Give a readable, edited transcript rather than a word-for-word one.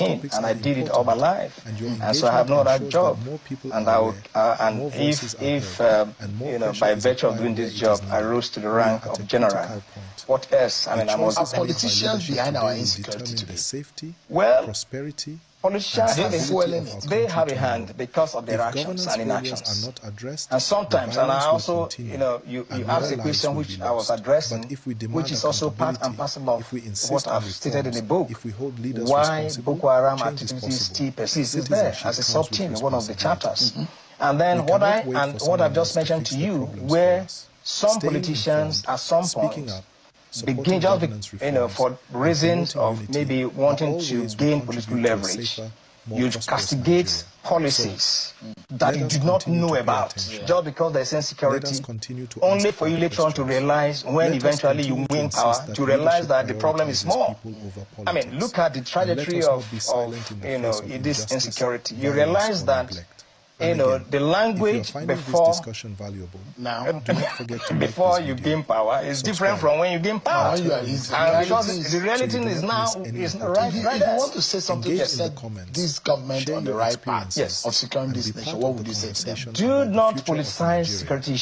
2013, topics and are I did it all important, my life. and your And so I have no engagement other job. ensures that more people And are I would, aware, and more if, voices are heard, and more you know, pressure by is virtue of applied doing where this it job, is I needed. rose to the We are rank at a of general. critical point. What else? I The mean, I choices must. made by Politicians leadership behind today our will insecurity determine the today. safety, Well, prosperity, Politicians, they have a hand because of their actions and inactions. And sometimes, and I also, you asked a question which I was addressing, which is also part and parcel of what I've stated in the book, why Boko Haram activities still persist is there as a sub-theme in one of the chapters. And then what I've just mentioned to you, where some politicians at some point begin just, for reasons of maybe wanting to gain political leverage, you castigate policies that you did not know about just because there's insecurity, only for you later on to realize, when eventually you win power, to realize that the problem is small. I mean, look at the trajectory of this insecurity. You realize that the language before you gain power is different from when you gain power. Because the reality is now is right. If you want to say something to set this government on the right path of securing this nation, what would you say to them? Do not politicize security issues.